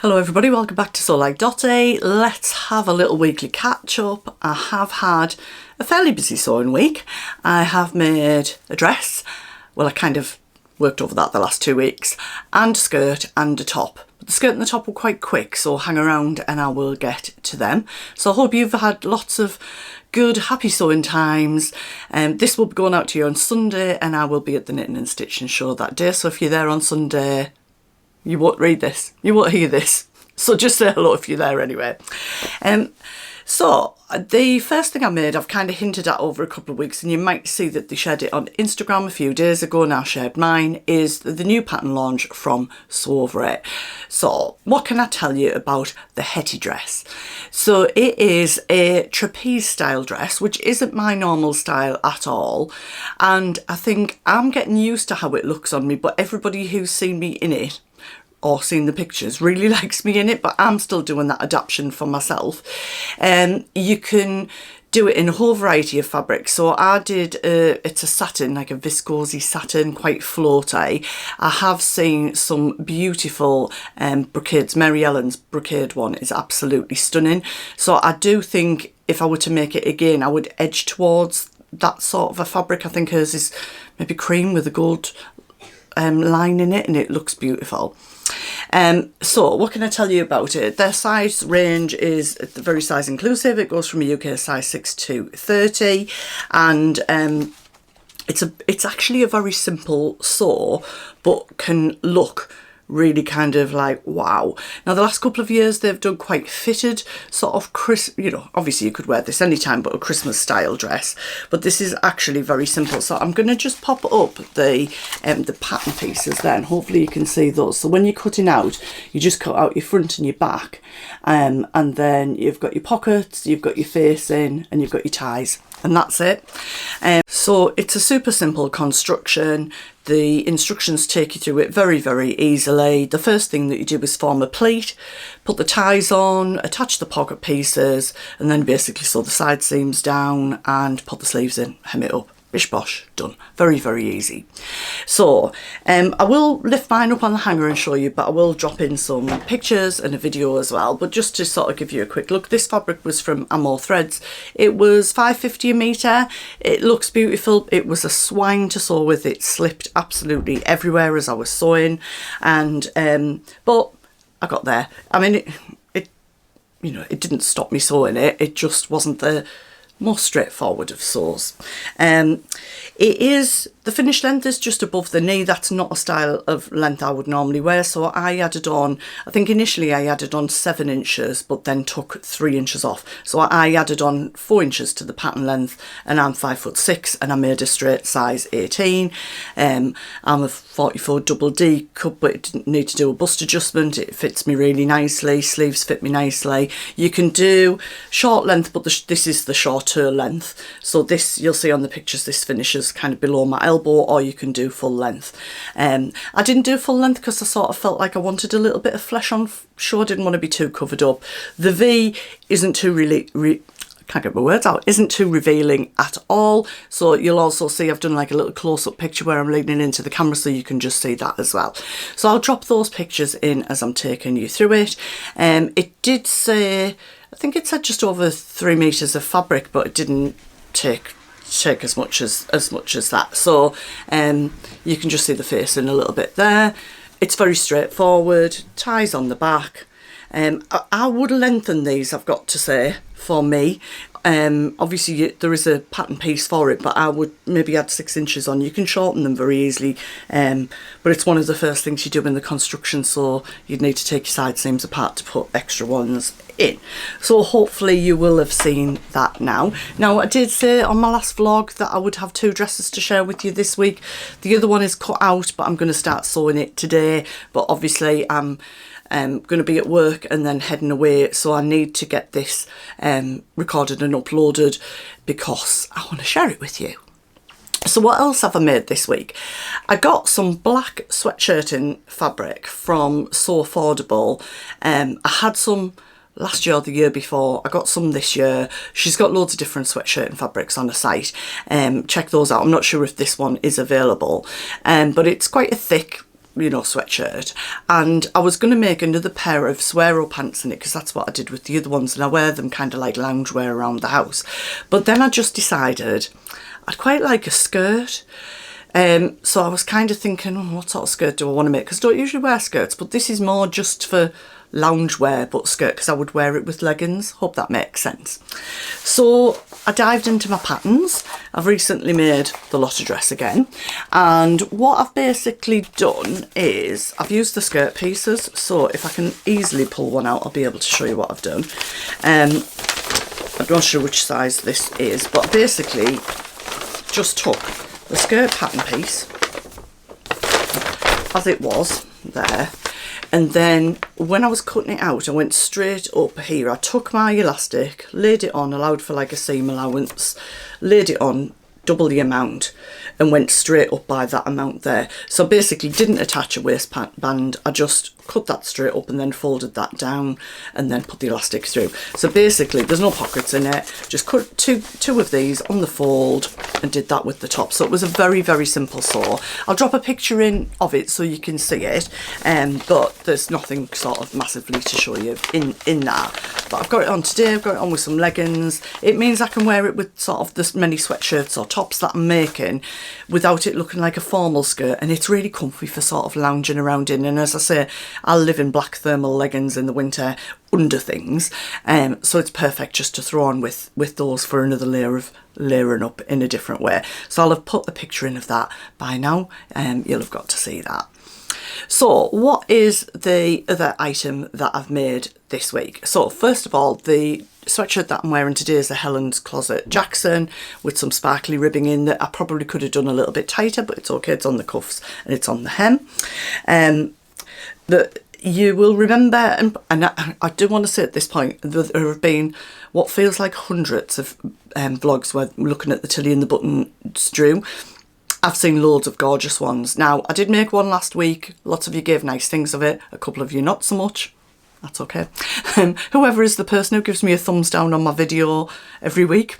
Hello everybody, welcome back to Sew Like Dotty. Let's have a little weekly catch up. I have had a fairly busy sewing week. I have made a dress, well I kind of worked over that the last 2 weeks, and a skirt and a top. But the skirt and the top were quite quick, so hang around and I will get to them. So I hope you've had lots of good happy sewing times. This will be going out to you on Sunday and I will be at the Knitting and Stitching show that day, so if you're there on Sunday you won't read this, you won't hear this, so just say hello if you're there anyway. So the first thing I made, I've kind of hinted at over a couple of weeks, and you might see that they shared it on Instagram a few days ago, and I shared mine, is the new pattern launch from Sew Over It. So what can I tell you about the Hetty dress? So it is a trapeze style dress, which isn't my normal style at all, and I think I'm getting used to how it looks on me, but everybody who's seen me in it or seen the pictures really likes me in it, but I'm still doing that adaptation for myself. You can do it in a whole variety of fabrics. So I did, it's a satin, like a viscosy satin, quite floaty. I have seen some beautiful brocades. Mary Ellen's brocade one is absolutely stunning. So I do think if I were to make it again, I would edge towards that sort of a fabric. I think hers is maybe cream with a gold line in it, and it looks beautiful. So what can I tell you about it? Their size range is very size inclusive. It goes from a UK size 6 to 30, and it's actually a very simple sew, but can look really kind of like wow. Now the last couple of years they've done quite fitted sort of you know, obviously you could wear this anytime, but a Christmas style dress, but this is actually very simple. So I'm going to just pop up the pattern pieces there, and hopefully you can see those. So when you're cutting out, you just cut out your front and your back, and then you've got your pockets, you've got your facing, and you've got your ties, and that's it. So it's a super simple construction. The instructions take you through it very, very easily. The first thing that you do is form a pleat, put the ties on, attach the pocket pieces, and then basically sew the side seams down and put the sleeves in, hem it up. Bish bosh, done. Very, very easy. So I will lift mine up on the hanger and show you, but I will drop in some pictures and a video as well. But just to sort of give you a quick look, this fabric was from Amore Threads. It was £5.50 a metre. It looks beautiful. It was a swine to sew with. It slipped absolutely everywhere as I was sewing, and but I got there. I mean, it you know, it didn't stop me sewing it. It just wasn't the most straightforward of sews. It is, the finished length is just above the knee. That's not a style of length I would normally wear, so I added on, I think initially I added on 7 inches, but then took 3 inches off. So I added on 4 inches to the pattern length, and I'm 5'6", and I made a straight size 18. I'm a 44 double D cup, but it didn't need to do a bust adjustment. It fits me really nicely. Sleeves fit me nicely. You can do short length, but this is the shorter length. So this, you'll see on the pictures, this finishes kind of below my elbow, or you can do full length. I didn't do full length because I sort of felt like I wanted a little bit of flesh on show. I didn't want to be too covered up. The V isn't too can't get my words out, isn't too revealing at all. So you'll also see I've done like a little close-up picture where I'm leaning into the camera, so you can just see that as well. So I'll drop those pictures in as I'm taking you through it. It did say, I think it said just over 3 meters of fabric, but it didn't take as much as that. So you can just see the facing a little bit there. It's very straightforward. Ties on the back. I would lengthen these, I've got to say, for me. Obviously there is a pattern piece for it, but I would maybe add 6 inches on. You can shorten them very easily, but it's one of the first things you do in the construction, so you'd need to take your side seams apart to put extra ones in. So hopefully you will have seen that now. Now I did say on my last vlog that I would have 2 dresses to share with you this week. The other one is cut out, but I'm going to start sewing it today, but obviously I'm going to be at work and then heading away, so I need to get this recorded and uploaded because I want to share it with you. So what else have I made this week? I got some black sweatshirting fabric from So Affordable. I had some last year or the year before. I got some this year. She's got loads of different sweatshirting fabrics on her site. Check those out. I'm not sure if this one is available, but it's quite a thick you know, sweatshirt, and I was going to make another pair of swear-o pants in it because that's what I did with the other ones, and I wear them kind of like loungewear around the house. But then I just decided I'd quite like a skirt. So I was kind of thinking, oh, what sort of skirt do I want to make? Because I don't usually wear skirts, but this is more just for loungewear but skirt, because I would wear it with leggings. Hope that makes sense. So I dived into my patterns. I've recently made the Lotta dress again, and what I've basically done is I've used the skirt pieces. So if I can easily pull one out, I'll be able to show you what I've done. I'm not sure which size this is, but basically just took the skirt pattern piece as it was there, and then when I was cutting it out, I went straight up here. I took my elastic, laid it on, allowed for like a seam allowance, laid it on double the amount, and went straight up by that amount there. So basically didn't attach a waistband, I just cut that straight up and then folded that down and then put the elastic through. So basically there's no pockets in it, just cut two of these on the fold and did that with the top. So it was a very, very simple sew. I'll drop a picture in of it so you can see it, but there's nothing sort of massively to show you in that. But I've got it on today, I've got it on with some leggings. It means I can wear it with sort of this many sweatshirts or tops that I'm making without it looking like a formal skirt, and it's really comfy for sort of lounging around in. And as I say, I'll live in black thermal leggings in the winter under things, so it's perfect just to throw on with those for another layer of layering up in a different way. So I'll have put a picture in of that by now, you'll have got to see that. So what is the other item that I've made this week? So first of all, the sweatshirt that I'm wearing today is a Helen's Closet Jackson with some sparkly ribbing in that I probably could have done a little bit tighter, but it's okay, it's on the cuffs and it's on the hem. That you will remember, and I do want to say at this point, there have been what feels like hundreds of vlogs where I'm looking at the Tilly and the Buttons Drew. I've seen loads of gorgeous ones. Now, I did make one last week. Lots of you gave nice things of it. A couple of you not so much. That's okay. Whoever is the person who gives me a thumbs down on my video every week,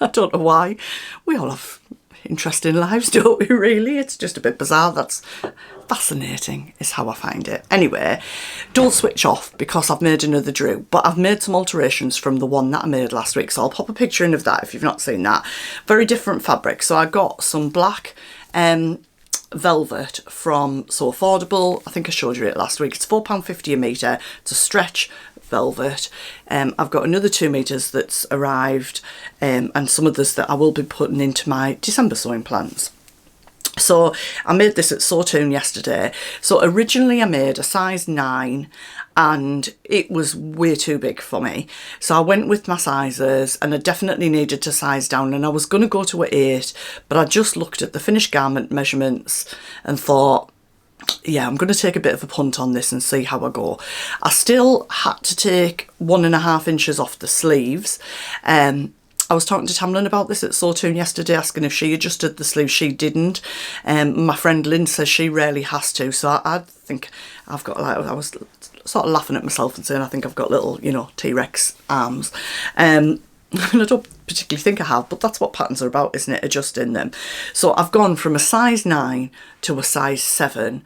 I don't know why. We all have interesting lives, don't we, really? It's just a bit bizarre. That's fascinating is how I find it. Anyway, don't switch off because I've made another Drew, but I've made some alterations from the one that I made last week, so I'll pop a picture in of that if you've not seen that. Very different fabric. So I got some black velvet from So Affordable. I think I showed you it last week. It's £4.50 a metre. It's a stretch velvet. I've got another 2 meters that's arrived, and some others that I will be putting into my December sewing plans. So I made this at Sawtoon yesterday. So originally I made a size 9 and it was way too big for me. So I went with my sizes and I definitely needed to size down, and I was going to go to an 8, but I just looked at the finished garment measurements and thought, yeah, I'm going to take a bit of a punt on this and see how I go. I still had to take 1.5 inches off the sleeves. I was talking to Tamlin about this at Sawtoon yesterday, asking if she adjusted the sleeves. She didn't. My friend Lynn says she rarely has to, so I think I've got, like, I was sort of laughing at myself and saying I think I've got little, you know, T-Rex arms. And I don't particularly think I have, but that's what patterns are about, isn't it? Adjusting them. So I've gone from a size 9 to a size 7.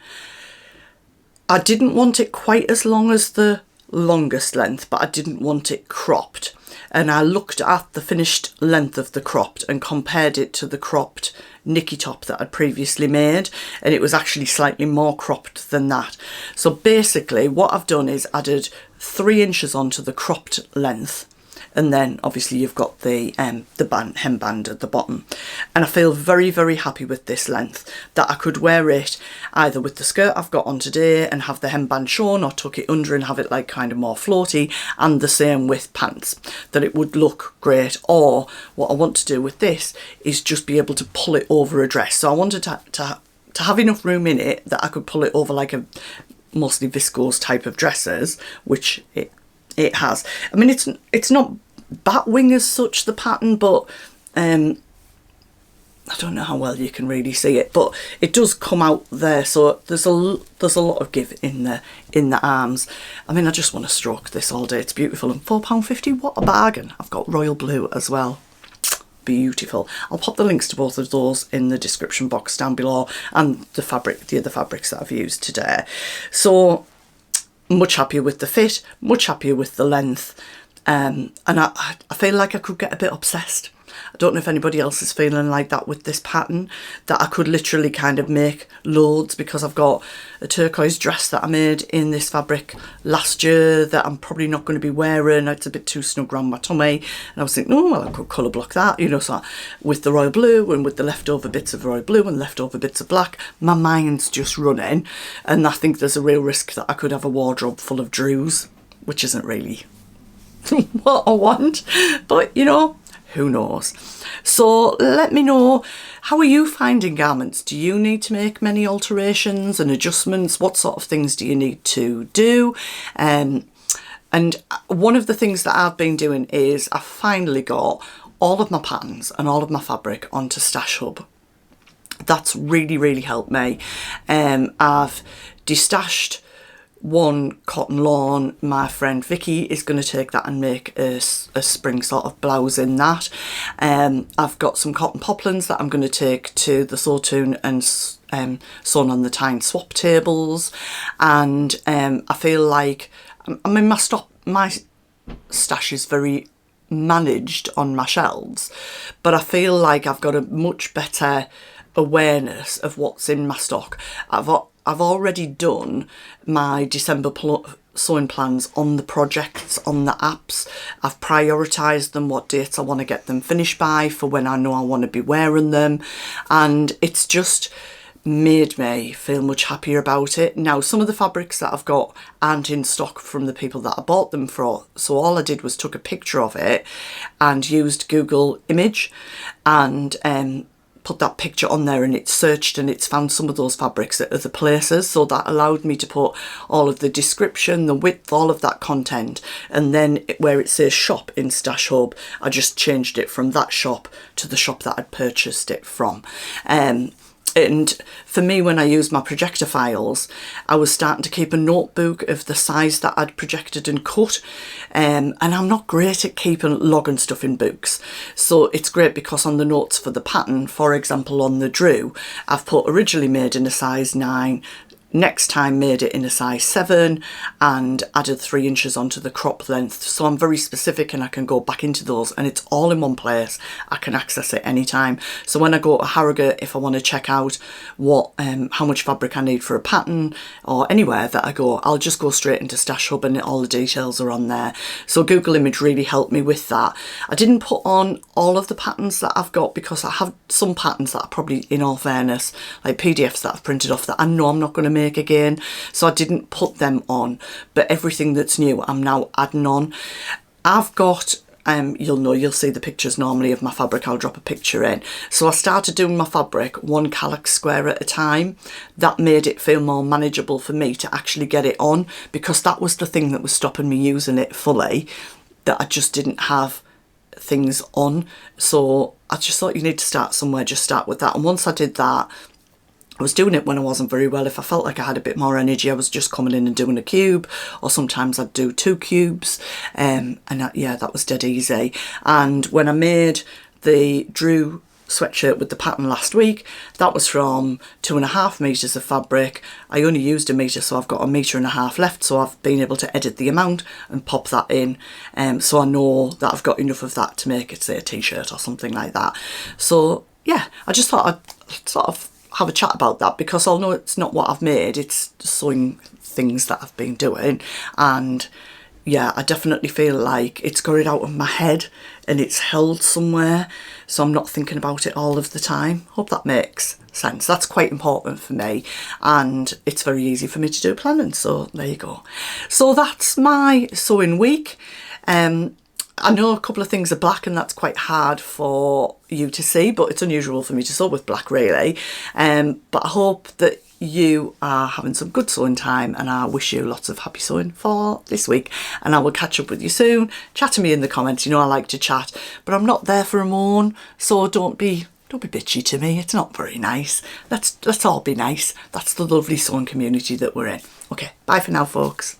I didn't want it quite as long as the longest length, but I didn't want it cropped. And I looked at the finished length of the cropped and compared it to the cropped Nicky top that I'd previously made, and it was actually slightly more cropped than that. So basically what I've done is added 3 inches onto the cropped length, and then obviously you've got the hem band at the bottom, and I feel very, very happy with this length, that I could wear it either with the skirt I've got on today and have the hemband shown, or tuck it under and have it like kind of more floaty, and the same with pants, that it would look great. Or what I want to do with this is just be able to pull it over a dress. So I wanted to have enough room in it that I could pull it over like a mostly viscose type of dresses, which it has. I mean, it's not batwing as such, the pattern, but I don't know how well you can really see it, but it does come out there. So there's a lot of give in the arms. I mean, I just want to stroke this all day. It's beautiful, and £4.50, what a bargain. I've got royal blue as well. beautiful. I'll pop the links to both of those in the description box down below, and the other fabrics that I've used today. So much happier with the fit, much happier with the length, and I feel like I could get a bit obsessed. I don't know if anybody else is feeling like that with this pattern, that I could literally kind of make loads, because I've got a turquoise dress that I made in this fabric last year that I'm probably not going to be wearing. It's a bit too snug around my tummy, and I was thinking, oh, well, I could colour block that, you know. So with the royal blue and with the leftover bits of royal blue and leftover bits of black, my mind's just running, and I think there's a real risk that I could have a wardrobe full of Drews, which isn't really what I want, but you know, who knows. So let me know, how are you finding garments? Do you need to make many alterations and adjustments? What sort of things do you need to do? And one of the things that I've been doing is I finally got all of my patterns and all of my fabric onto Stash Hub. That's really, really helped me. I've destashed one cotton lawn. My friend Vicky is going to take that and make a spring sort of blouse in that. I've got some cotton poplins that I'm going to take to the Sawtoon and sewn on the Tyne swap tables, and I feel like, I mean, my stash is very managed on my shelves, but I feel like I've got a much better awareness of what's in my stock. I've already done my December sewing plans on the projects, on the apps. I've prioritised them, what dates I want to get them finished by for when I know I want to be wearing them, and it's just made me feel much happier about it. Now, some of the fabrics that I've got aren't in stock from the people that I bought them for, so all I did was took a picture of it and used Google Image and put that picture on there, and it's searched and it's found some of those fabrics at other places, so that allowed me to put all of the description, the width, all of that content, and then where it says shop in Stash Hub, I just changed it from that shop to the shop that I'd purchased it from. And for me, when I used my projector files, I was starting to keep a notebook of the size that I'd projected and cut. And I'm not great at keeping logging stuff in books. So it's great because on the notes for the pattern, for example, on the Drew, I've put originally made in a size 9, next time made it in a size 7, and added 3 inches onto the crop length. So I'm very specific and I can go back into those, and it's all in one place. I can access it anytime. So when I go to Harrogate, if I want to check out what how much fabric I need for a pattern, or anywhere that I go, I'll just go straight into Stash Hub and all the details are on there. So Google Image really helped me with that. I didn't put on all of the patterns that I've got, because I have some patterns that are probably, in all fairness, like PDFs that I've printed off that I know I'm not going to make again, so I didn't put them on, but everything that's new I'm now adding on. I've got you'll see the pictures normally of my fabric. I'll drop a picture in. So I started doing my fabric 1 calyx square at a time. That made it feel more manageable for me to actually get it on, because that was the thing that was stopping me using it fully, that I just didn't have things on. So I just thought, you need to start somewhere, just start with that. And once I did that, I was doing it when I wasn't very well. If I felt like I had a bit more energy, I was just coming in and doing a cube, or sometimes I'd do 2 cubes, yeah, that was dead easy. And when I made the Drew sweatshirt with the pattern last week, that was from 2.5 meters of fabric. I only used 1 meter, so I've got 1.5 meters left, so I've been able to edit the amount and pop that in, so I know that I've got enough of that to make it, say, a t-shirt or something like that. So yeah, I just thought I'd sort of have a chat about that, because although it's not what I've made, it's sewing things that I've been doing, and yeah, I definitely feel like it's got it out of my head and it's held somewhere, so I'm not thinking about it all of the time. Hope that makes sense. That's quite important for me, and it's very easy for me to do planning, so there you go. So that's my sewing week. I know a couple of things are black, and that's quite hard for you to see, but it's unusual for me to sew with black, really. But I hope that you are having some good sewing time, and I wish you lots of happy sewing for this week, and I will catch up with you soon. Chat to me in the comments. You know I like to chat, but I'm not there for a moan, so don't be bitchy to me. It's not very nice. Let's all be nice. That's the lovely sewing community that we're in. Okay, bye for now, folks.